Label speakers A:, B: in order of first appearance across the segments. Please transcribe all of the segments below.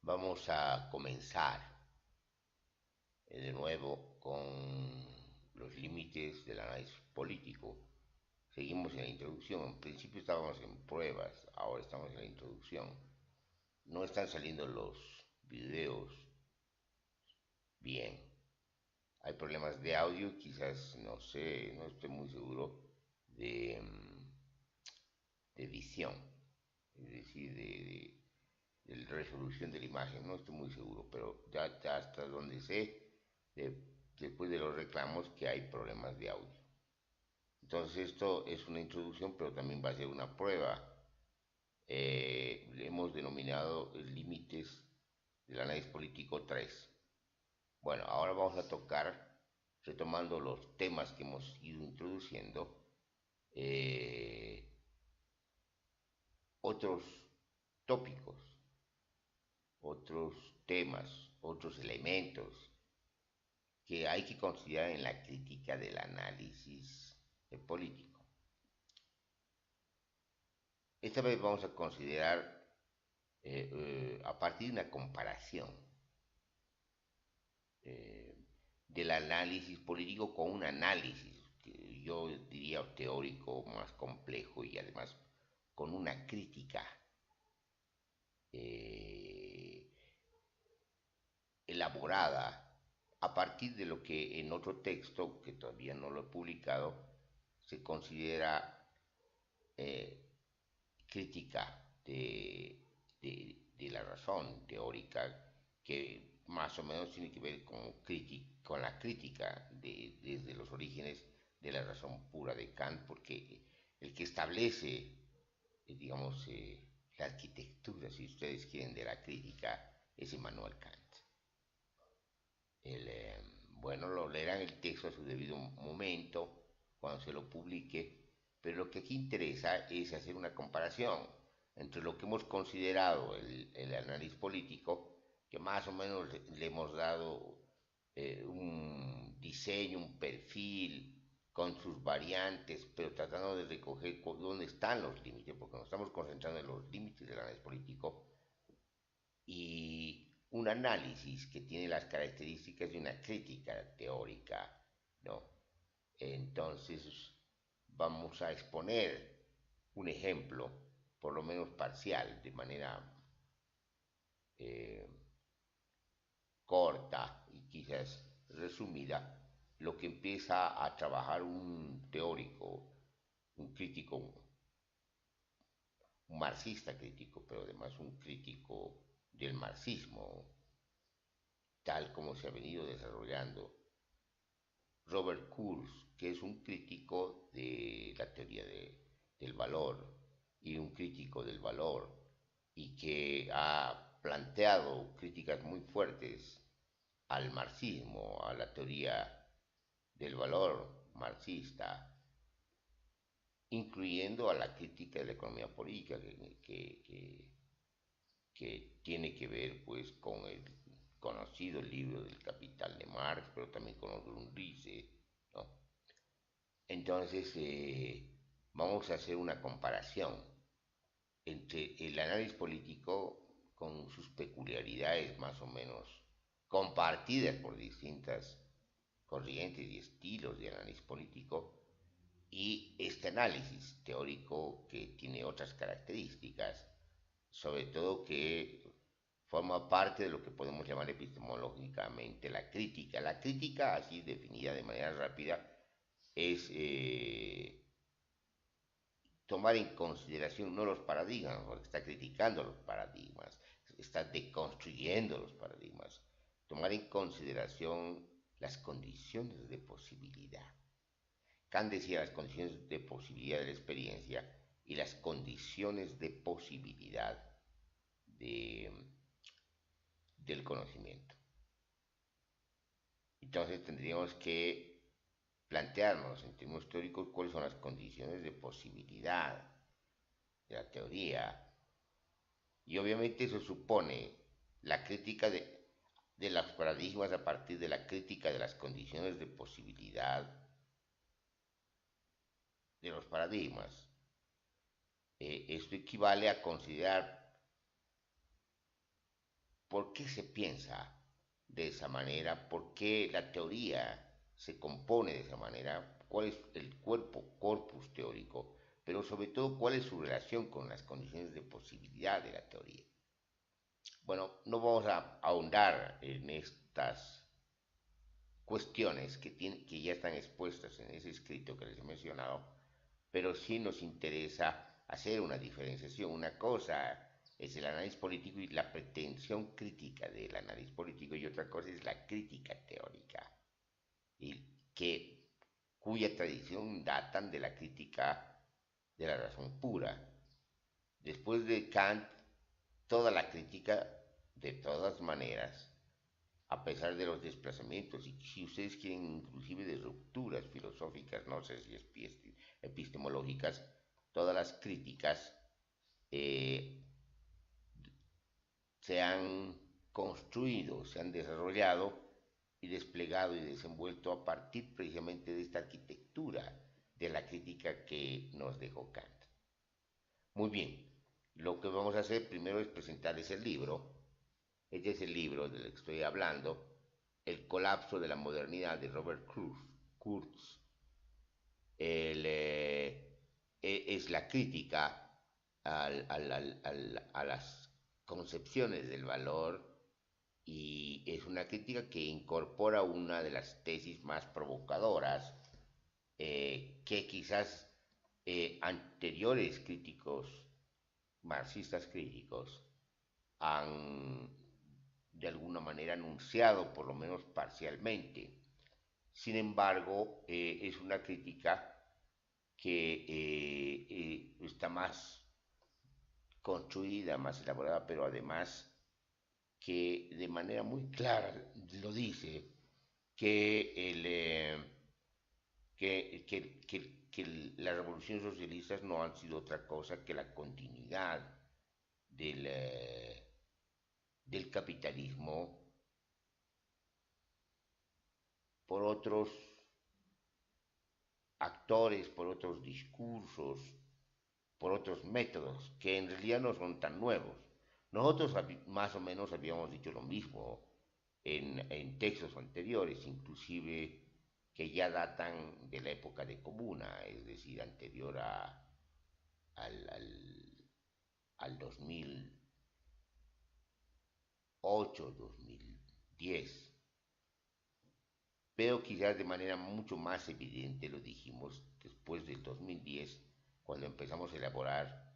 A: Vamos a comenzar de nuevo con los límites del análisis político. Seguimos en la introducción. En principio estábamos en pruebas, ahora estamos en la introducción. No están saliendo los videos bien. Hay problemas de audio, quizás, no sé, no estoy muy seguro de, de edición, es decir, de resolución de la imagen, no estoy muy seguro, pero ya hasta donde sé, de- después de los reclamos, que hay problemas de audio. Entonces esto es una introducción, pero también va a ser una prueba. Le hemos denominado límites del análisis político 3. Bueno, ahora vamos a tocar, retomando los temas que hemos ido introduciendo, eh, otros tópicos, otros temas, otros elementos que hay que considerar en la crítica del análisis político. Esta vez vamos a considerar a partir de una comparación eh, del análisis político con un análisis, que yo diría teórico más complejo y además con una crítica eh, elaborada a partir de lo que en otro texto, que todavía no lo he publicado, se considera eh, crítica de la razón teórica, que más o menos tiene que ver con la crítica desde los orígenes de la razón pura de Kant, porque el que establece, digamos, la arquitectura, si ustedes quieren, de la crítica es Immanuel Kant. El, bueno, lo leerán el texto a su debido momento, cuando se lo publique, pero lo que aquí interesa es hacer una comparación entre lo que hemos considerado el análisis político, que más o menos le hemos dado un diseño, un perfil con sus variantes, pero tratando de recoger dónde están los límites, porque nos estamos concentrando en los límites del análisis político, y un análisis que tiene las características de una crítica teórica, ¿no? Entonces vamos a exponer un ejemplo, por lo menos parcial, de manera eh, corta y quizás resumida, lo que empieza a trabajar un teórico, un crítico, un marxista crítico, pero además un crítico del marxismo, tal como se ha venido desarrollando Robert Kurz, que es un crítico de la teoría del valor y un crítico del valor, y que ha planteado críticas muy fuertes al marxismo, a la teoría del valor marxista, incluyendo a la crítica de la economía política, que tiene que ver pues con el conocido libro del Capital de Marx, pero también con los Grundrisse, ¿no? Entonces, vamos a hacer una comparación entre el análisis político con sus peculiaridades más o menos compartidas por distintas corrientes y estilos de análisis político, y este análisis teórico que tiene otras características, sobre todo que forma parte de lo que podemos llamar epistemológicamente la crítica. La crítica, así definida de manera rápida, es tomar en consideración no los paradigmas, porque está criticando los paradigmas, está deconstruyendo los paradigmas, tomar en consideración las condiciones de posibilidad. Kant decía las condiciones de posibilidad de la experiencia y las condiciones de posibilidad de, del conocimiento. Entonces tendríamos que plantearnos en términos teóricos cuáles son las condiciones de posibilidad de la teoría. Y obviamente eso supone la crítica de los paradigmas a partir de la crítica de las condiciones de posibilidad de los paradigmas. Esto equivale a considerar por qué se piensa de esa manera, por qué la teoría se compone de esa manera, cuál es el corpus teórico, pero sobre todo cuál es su relación con las condiciones de posibilidad de la teoría. Bueno, no vamos a ahondar en estas cuestiones que ya están expuestas en ese escrito que les he mencionado, pero sí nos interesa hacer una diferenciación. Una cosa es el análisis político y la pretensión crítica del análisis político, y otra cosa es la crítica teórica, y cuya tradición datan de la crítica de la razón pura. Después de Kant, toda la crítica, de todas maneras, a pesar de los desplazamientos, y si ustedes quieren inclusive de rupturas filosóficas, no sé si epistemológicas, todas las críticas eh, se han construido, se han desarrollado y desplegado y desenvuelto a partir precisamente de esta arquitectura de la crítica que nos dejó Kant. Muy bien, lo que vamos a hacer primero es presentarles el libro. Este es el libro del que estoy hablando, El colapso de la modernidad, de Robert Kurz. Es la crítica a las concepciones del valor, y es una crítica que incorpora una de las tesis más provocadoras que quizás anteriores críticos, marxistas críticos, han de alguna manera anunciado, por lo menos parcialmente. Sin embargo, es una crítica que está más construida, más elaborada, pero además que de manera muy clara lo dice, que, las revoluciones socialistas no han sido otra cosa que la continuidad del, del capitalismo por otros actores, por otros discursos, por otros métodos, que en realidad no son tan nuevos. Nosotros más o menos habíamos dicho lo mismo en textos anteriores, inclusive que ya datan de la época de Comuna, es decir, anterior al 2008, 2010. Pero quizás de manera mucho más evidente lo dijimos después del 2010, cuando empezamos a elaborar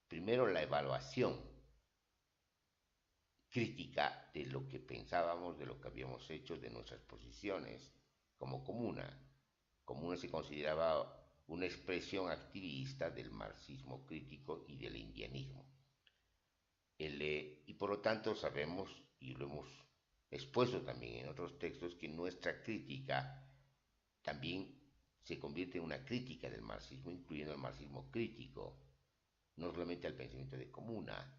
A: primero la evaluación crítica de lo que pensábamos, de lo que habíamos hecho, de nuestras posiciones como Comuna. Comuna se consideraba una expresión activista del marxismo crítico y del indianismo. Y por lo tanto sabemos, y lo hemos expuesto también en otros textos, que nuestra crítica también se convierte en una crítica del marxismo, incluyendo el marxismo crítico, no solamente al pensamiento de Comuna.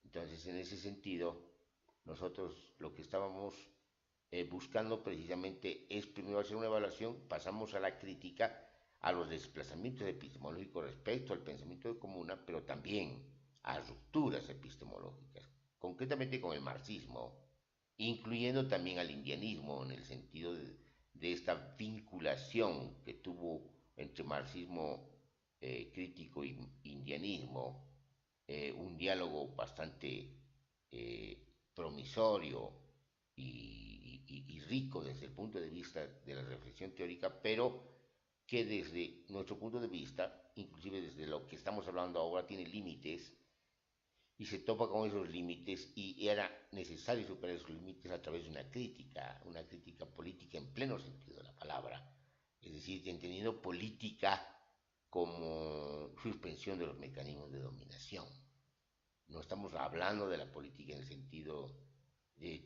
A: Entonces, en ese sentido, nosotros lo que estábamos buscando precisamente es primero hacer una evaluación, pasamos a la crítica, a los desplazamientos epistemológicos respecto al pensamiento de Comuna, pero también a rupturas epistemológicas, concretamente con el marxismo, incluyendo también al indianismo, en el sentido de esta vinculación que tuvo entre marxismo crítico e indianismo, un diálogo bastante promisorio y rico desde el punto de vista de la reflexión teórica, pero que desde nuestro punto de vista, inclusive desde lo que estamos hablando ahora, tiene límites y se topa con esos límites, y era necesario superar esos límites a través de una crítica política en pleno sentido de la palabra, es decir, entendiendo política como suspensión de los mecanismos de dominación. No estamos hablando de la política en el sentido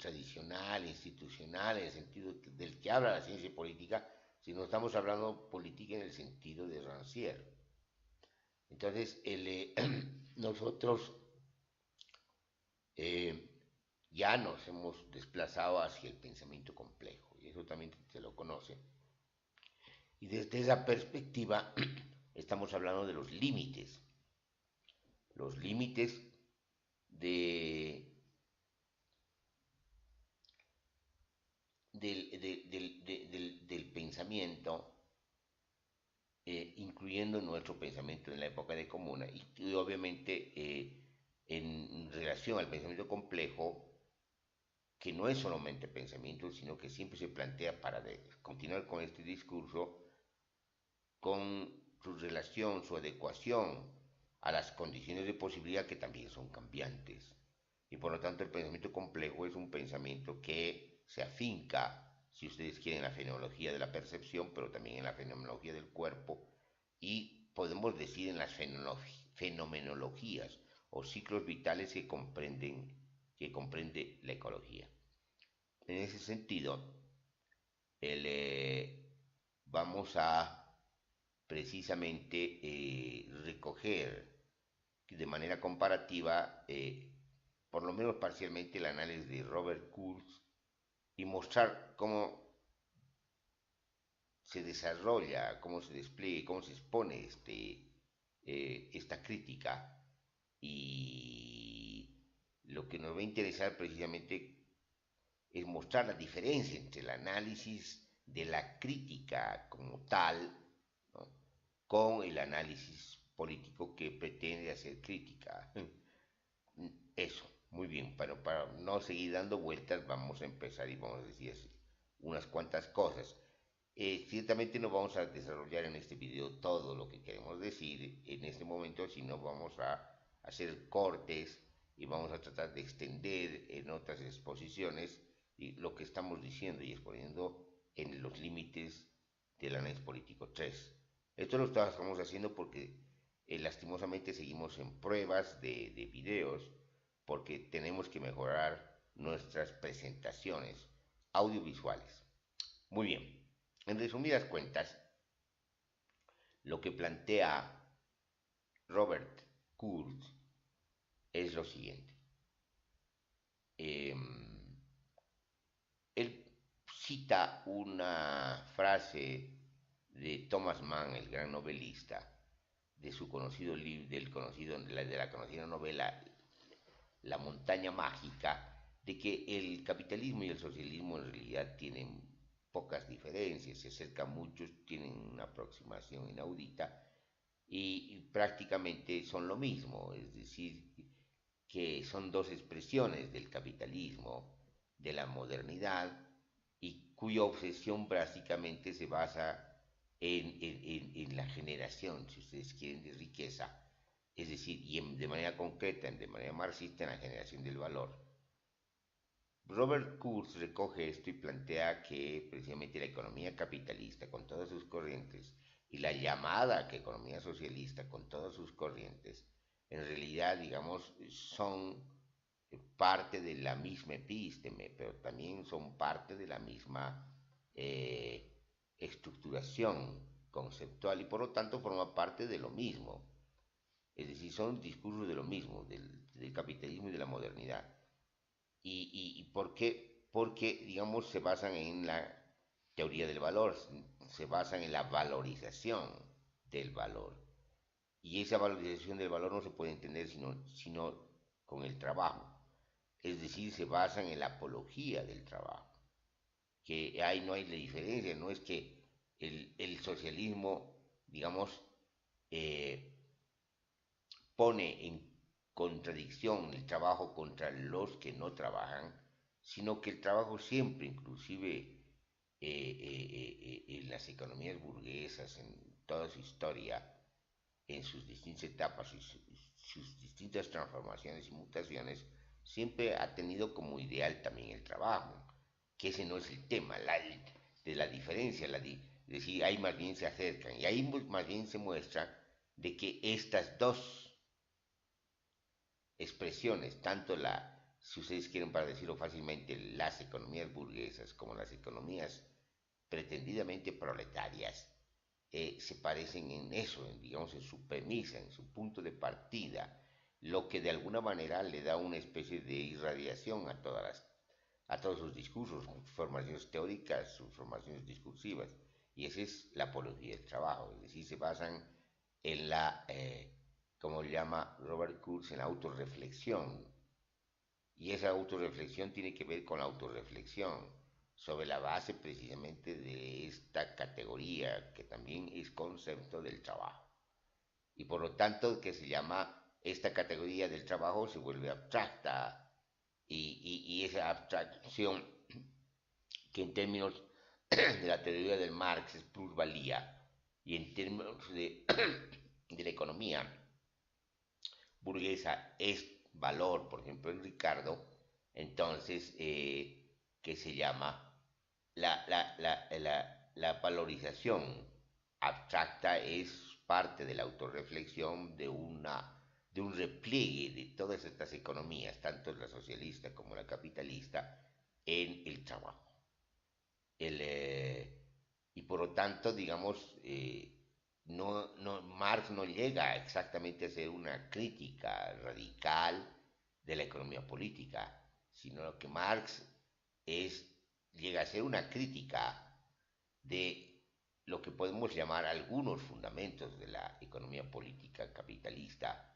A: tradicional, institucional, en el sentido del que habla la ciencia política, sino estamos hablando política en el sentido de Rancière. Entonces, nosotros ya nos hemos desplazado hacia el pensamiento complejo, y eso también se lo conoce. Y desde esa perspectiva estamos hablando de los límites de del pensamiento, incluyendo nuestro pensamiento en la época de Comuna, y obviamente en relación al pensamiento complejo, que no es solamente pensamiento, sino que siempre se plantea para continuar con este discurso, con su relación, su adecuación a las condiciones de posibilidad que también son cambiantes. Y por lo tanto el pensamiento complejo es un pensamiento que se afinca, si ustedes quieren, en la fenomenología de la percepción, pero también en la fenomenología del cuerpo, y podemos decir en las fenomenologías o ciclos vitales que comprende la ecología. En ese sentido, vamos a precisamente recoger de manera comparativa, por lo menos parcialmente, el análisis de Robert Kurz y mostrar cómo se desarrolla, cómo se despliega, cómo se expone esta crítica. Y lo que nos va a interesar precisamente es mostrar la diferencia entre el análisis de la crítica como tal, ¿no?, con el análisis político que pretende hacer crítica. Eso, muy bien, pero para no seguir dando vueltas, vamos a empezar y vamos a decir así, unas cuantas cosas. Ciertamente no vamos a desarrollar en este video todo lo que queremos decir en este momento, sino vamos a hacer cortes y vamos a tratar de extender en otras exposiciones y lo que estamos diciendo y exponiendo en los límites del análisis político 3. Esto lo estamos haciendo porque lastimosamente seguimos en pruebas de videos, porque tenemos que mejorar nuestras presentaciones audiovisuales. Muy bien, en resumidas cuentas, lo que plantea Robert Kurz es lo siguiente. Eh, Él cita una frase de Thomas Mann, el gran novelista, de su conocido libro, de la conocida novela La montaña mágica, de que el capitalismo y el socialismo en realidad tienen pocas diferencias, se acercan mucho, tienen una aproximación inaudita y prácticamente son lo mismo, es decir, que son dos expresiones del capitalismo, de la modernidad, y cuya obsesión prácticamente se basa en la generación, si ustedes quieren, de riqueza, es decir, de manera concreta, de manera marxista, en la generación del valor. Robert Kurz recoge esto y plantea que precisamente la economía capitalista, con todas sus corrientes, y la llamada que economía socialista, con todas sus corrientes, en realidad, digamos, son parte de la misma epísteme, pero también son parte de la misma eh, estructuración conceptual y por lo tanto forma parte de lo mismo. Es decir, son discursos de lo mismo, del capitalismo y de la modernidad. ¿Y por qué? Porque, digamos, se basan en la teoría del valor, se basan en la valorización del valor. Y esa valorización del valor no se puede entender sino con el trabajo. Es decir, se basan en la apología del trabajo. Que ahí no hay la diferencia, no es que el socialismo, digamos, eh, pone en contradicción el trabajo contra los que no trabajan, sino que el trabajo siempre, inclusive en las economías burguesas, en toda su historia, en sus distintas etapas y sus distintas transformaciones y mutaciones, siempre ha tenido como ideal también el trabajo, que ese no es el tema de la diferencia, es decir, ahí más bien se acercan y ahí más bien se muestra de que estas dos expresiones, tanto si ustedes quieren para decirlo fácilmente, las economías burguesas como las economías pretendidamente proletarias, se parecen en eso, digamos, en su premisa, en su punto de partida, lo que de alguna manera le da una especie de irradiación a todos sus discursos, sus formaciones teóricas, sus formaciones discursivas, y esa es la apología del trabajo, es decir, se basan en como llama Robert Kurz, en la autorreflexión, y esa autorreflexión tiene que ver con la autorreflexión sobre la base precisamente de esta categoría que también es concepto del trabajo. Y por lo tanto que se llama, esta categoría del trabajo se vuelve abstracta y esa abstracción que en términos de la teoría del Marx es plusvalía y en términos de la economía burguesa es valor, por ejemplo en Ricardo, entonces, que se llama la valorización abstracta es parte de la autorreflexión de un repliegue de todas estas economías, tanto la socialista como la capitalista, en el trabajo. Y por lo tanto, digamos, Marx no llega exactamente a ser una crítica radical de la economía política, sino lo que Marx es, llega a ser una crítica de lo que podemos llamar algunos fundamentos de la economía política capitalista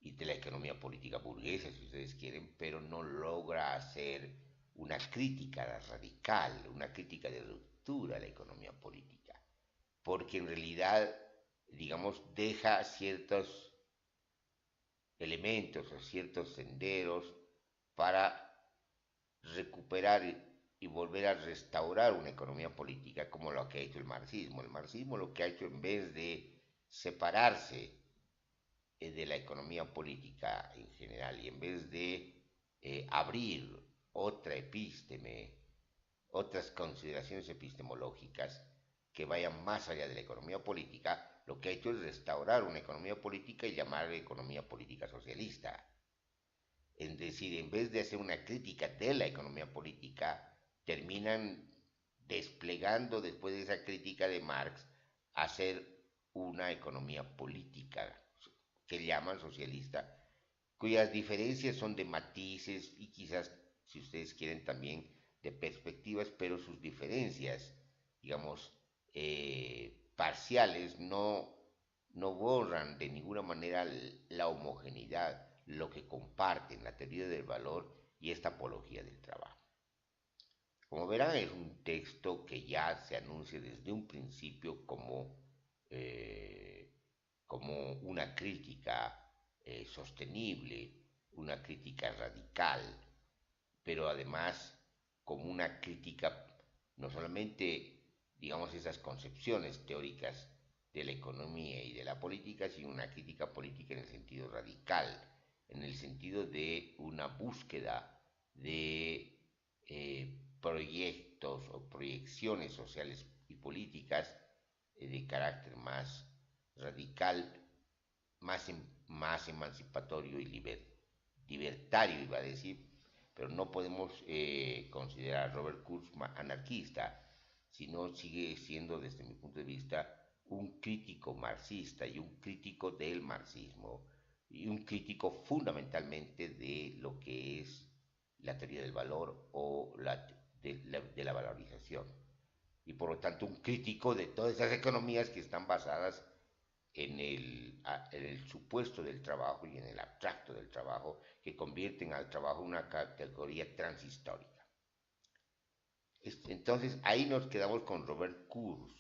A: y de la economía política burguesa, si ustedes quieren, pero no logra hacer una crítica radical, una crítica de ruptura a la economía política, porque en realidad, digamos, deja ciertos elementos o ciertos senderos para recuperar y volver a restaurar una economía política como lo que ha hecho el marxismo. El marxismo lo que ha hecho, en vez de separarse de la economía política en general y en vez de abrir otra epísteme, otras consideraciones epistemológicas que vayan más allá de la economía política, lo que ha hecho es restaurar una economía política y llamarla economía política socialista. Es decir, en vez de hacer una crítica de la economía política, terminan desplegando después de esa crítica de Marx, hacer una economía política que llaman socialista, cuyas diferencias son de matices y quizás, si ustedes quieren, también de perspectivas, pero sus diferencias, digamos, parciales, no borran de ninguna manera la homogeneidad, lo que comparten la teoría del valor y esta apología del trabajo. Como verán, es un texto que ya se anuncia desde un principio como una crítica sostenible, una crítica radical, pero además como una crítica no solamente, digamos, esas concepciones teóricas de la economía y de la política, sino una crítica política en el sentido radical, en el sentido de una búsqueda de proyectos o proyecciones sociales y políticas de carácter más radical, más emancipatorio y libertario, iba a decir, pero no podemos considerar a Robert Kurz anarquista, sino sigue siendo, desde mi punto de vista, un crítico marxista y un crítico del marxismo y un crítico fundamentalmente de lo que es la teoría del valor o de la valorización y por lo tanto un crítico de todas esas economías que están basadas en el supuesto del trabajo y en el abstracto del trabajo, que convierten al trabajo en una categoría transhistórica. Entonces ahí nos quedamos con Robert Kurz.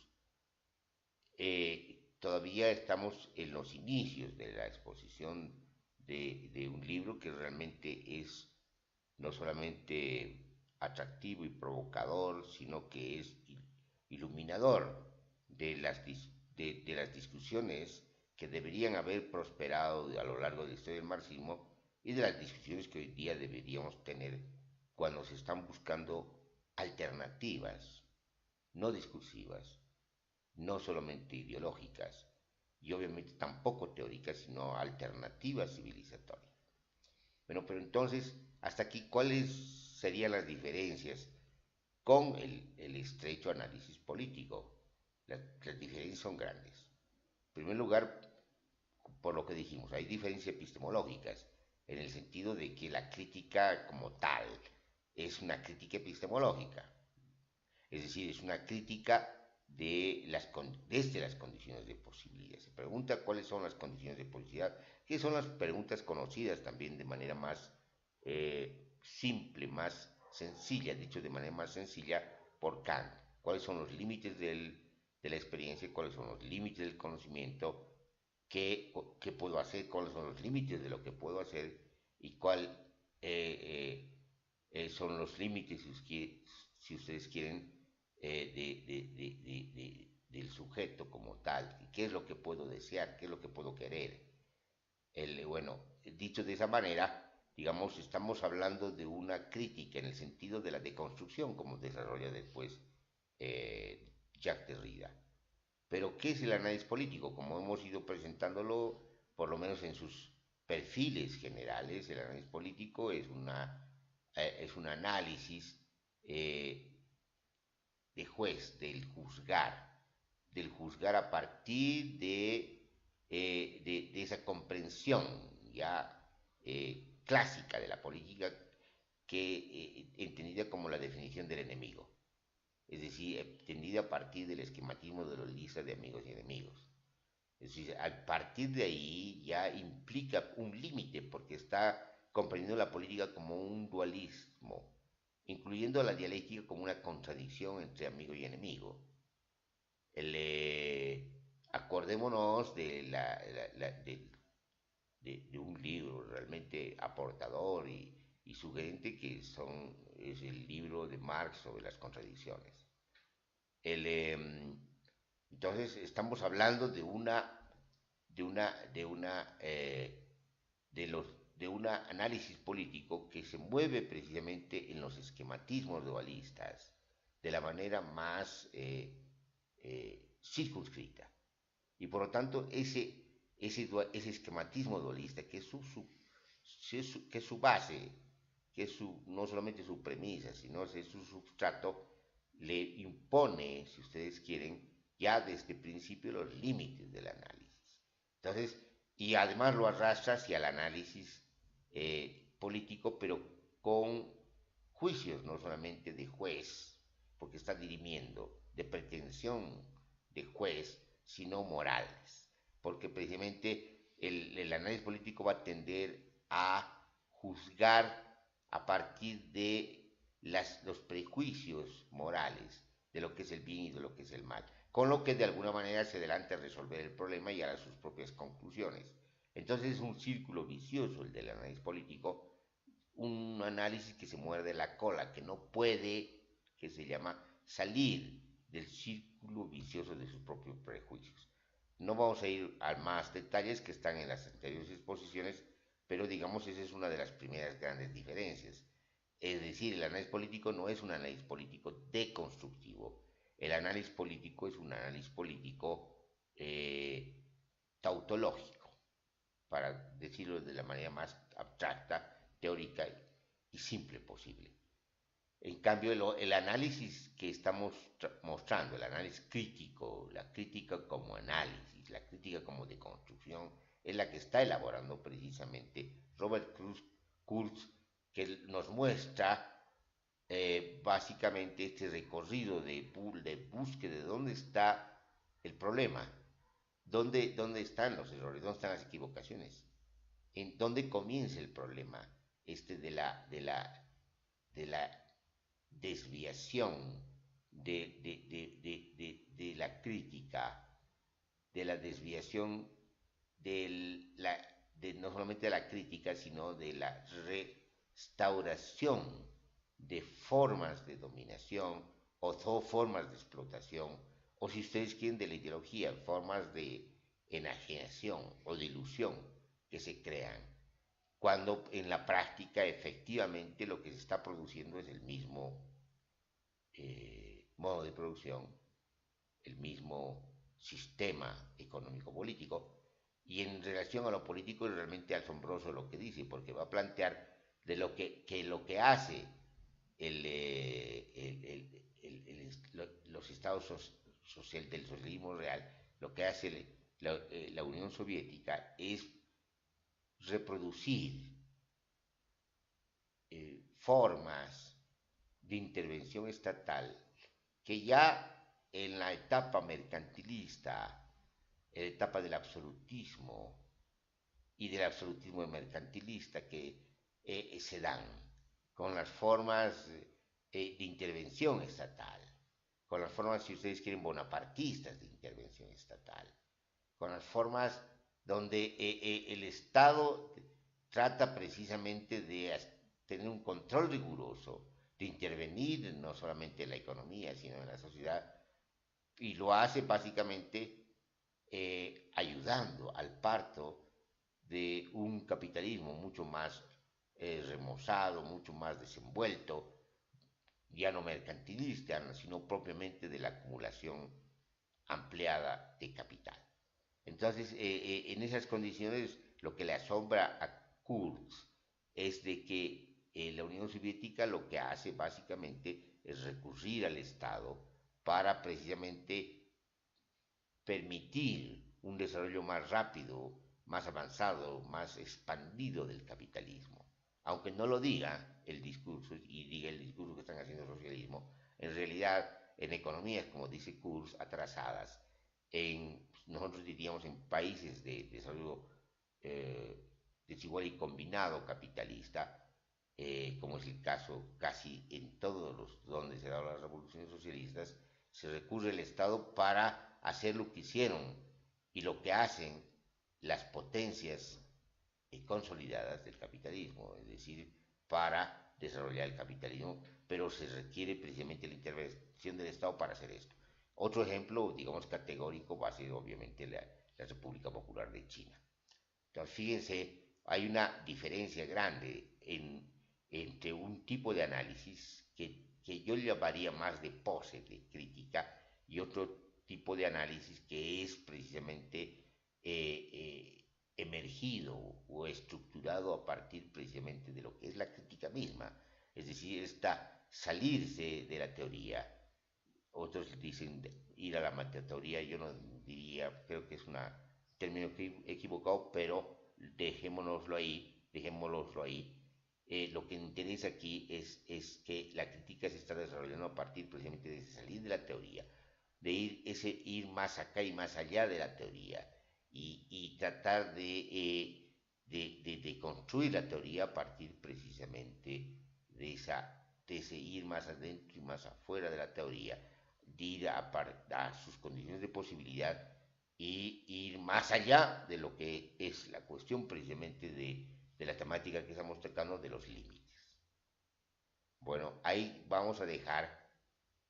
A: Todavía estamos en los inicios de la exposición de un libro que realmente es no solamente atractivo y provocador, sino que es iluminador de las discusiones que deberían haber prosperado a lo largo de la historia del marxismo y de las discusiones que hoy día deberíamos tener cuando se están buscando alternativas, no discursivas, no solamente ideológicas y obviamente tampoco teóricas, sino alternativas civilizatorias. Bueno, pero entonces, hasta aquí, ¿cuáles serían las diferencias con el estrecho análisis político? Las diferencias son grandes. En primer lugar, por lo que dijimos, hay diferencias epistemológicas, en el sentido de que la crítica como tal es una crítica epistemológica, es decir, es una crítica desde las condiciones de posibilidad. Se pregunta cuáles son las condiciones de posibilidad, que son las preguntas conocidas también de manera más simple, más sencilla, dicho de manera más sencilla, por Kant. ¿Cuáles son los límites de la experiencia? ¿Cuáles son los límites del conocimiento? ¿Qué puedo hacer? ¿Cuáles son los límites de lo que puedo hacer? ¿Y cuál eh, son los límites, si ustedes quieren, del sujeto como tal? ¿Qué es lo que puedo desear? ¿Qué es lo que puedo querer? Bueno, dicho de esa manera, digamos, estamos hablando de una crítica en el sentido de la deconstrucción, como desarrolla después Jacques Derrida. Pero, ¿qué es el análisis político? Como hemos ido presentándolo, por lo menos en sus perfiles generales, el análisis político es un análisis eh, de juez, del juzgar a partir de esa comprensión ya clásica de la política, entendida como la definición del enemigo, es decir, entendida a partir del esquematismo de los listas de amigos y enemigos. Es decir, a partir de ahí ya implica un límite, porque está comprendiendo la política como un dualismo, incluyendo la dialéctica como una contradicción entre amigo y enemigo. Acordémonos de un libro realmente aportador y sugerente es el libro de Marx sobre las contradicciones. El, eh, entonces estamos hablando de una, de una, de los, de un análisis político que se mueve precisamente en los esquematismos dualistas de la manera más circunscrita. Y por lo tanto, ese esquematismo dualista, que es su base, no solamente su premisa, sino es su sustrato, le impone, si ustedes quieren, ya desde el principio los límites del análisis. Entonces, y además lo arrastra hacia el análisis político, pero con juicios, no solamente de juez, porque está dirimiendo, de pretensión de juez, sino morales, porque precisamente el análisis político va a tender a juzgar a partir de los prejuicios morales de lo que es el bien y de lo que es el mal, con lo que de alguna manera se adelanta a resolver el problema y a sus propias conclusiones. Entonces es un círculo vicioso el del análisis político, un análisis que se muerde la cola, que no puede, que se llama, salir del círculo vicioso de sus propios prejuicios. No vamos a ir a más detalles que están en las anteriores exposiciones, pero digamos esa es una de las primeras grandes diferencias. Es decir, el análisis político no es un análisis político deconstructivo. El análisis político es un análisis político tautológico, para decirlo de la manera más abstracta, teórica y simple posible. En cambio, el análisis que estamos mostrando, el análisis crítico, la crítica como análisis, la crítica como deconstrucción, es la que está elaborando precisamente Robert Kurz, que nos muestra básicamente este recorrido de búsqueda de dónde está el problema, dónde están los errores, dónde están las equivocaciones, en dónde comienza el problema de la desviación de la crítica, de la desviación no solamente de la crítica, sino de la restauración de formas de dominación o formas de explotación, o si ustedes quieren de la ideología, formas de enajenación o de ilusión que se crean, cuando en la práctica efectivamente lo que se está produciendo es el mismo modo de producción, el mismo sistema económico-político, y en relación a lo político es realmente asombroso lo que dice, porque va a plantear de lo que hace los estados del socialismo real, lo que hace la Unión Soviética es reproducir formas de intervención estatal que ya en la etapa mercantilista, en la etapa del absolutismo y del absolutismo mercantilista que se dan. con las formas de intervención estatal, con las formas, si ustedes quieren, bonapartistas de intervención estatal, con las formas donde el Estado trata precisamente de tener un control riguroso, de intervenir no solamente en la economía, sino en la sociedad, y lo hace básicamente ayudando al parto de un capitalismo mucho más remozado, mucho más desenvuelto, ya no mercantilista, sino propiamente de la acumulación ampliada de capital. Entonces, en esas condiciones, lo que le asombra a Kurz es de que la Unión Soviética lo que hace básicamente es recurrir al Estado para precisamente permitir un desarrollo más rápido, más avanzado, más expandido del capitalismo. Aunque no lo diga el discurso y diga el discurso que están haciendo el socialismo, en realidad en economías, como dice Kurz, atrasadas, nosotros diríamos en países de desarrollo desigual y combinado capitalista, como es el caso casi en todos los donde se dan las revoluciones socialistas, se recurre al Estado para hacer lo que hicieron y lo que hacen las potencias consolidadas del capitalismo, es decir, para desarrollar el capitalismo, pero se requiere precisamente la intervención del Estado para hacer esto. Otro ejemplo, digamos, categórico va a ser obviamente la República Popular de China. Entonces, fíjense, hay una diferencia grande entre un tipo de análisis que yo llamaría más de pose, de crítica, y otro tipo de análisis que es precisamente emergido o estructurado a partir precisamente de lo que es la crítica misma, es decir, está salirse de la teoría. Otros dicen ir a la metateoría, yo no diría, creo que es un término equivocado, pero dejémoslo ahí. Lo que interesa aquí es que la crítica se está desarrollando a partir precisamente de salir de la teoría, de ir más acá y más allá de la teoría y tratar de construir la teoría a partir precisamente de ese ir más adentro y más afuera de la teoría, de ir a sus condiciones de posibilidad y ir más allá de lo que es la cuestión precisamente de la temática que estamos tratando de los límites. Bueno, ahí vamos a dejar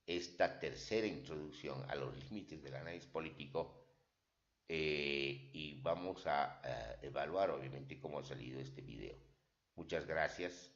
A: esta tercera introducción a los límites del análisis político y vamos a evaluar obviamente cómo ha salido este video. Muchas gracias.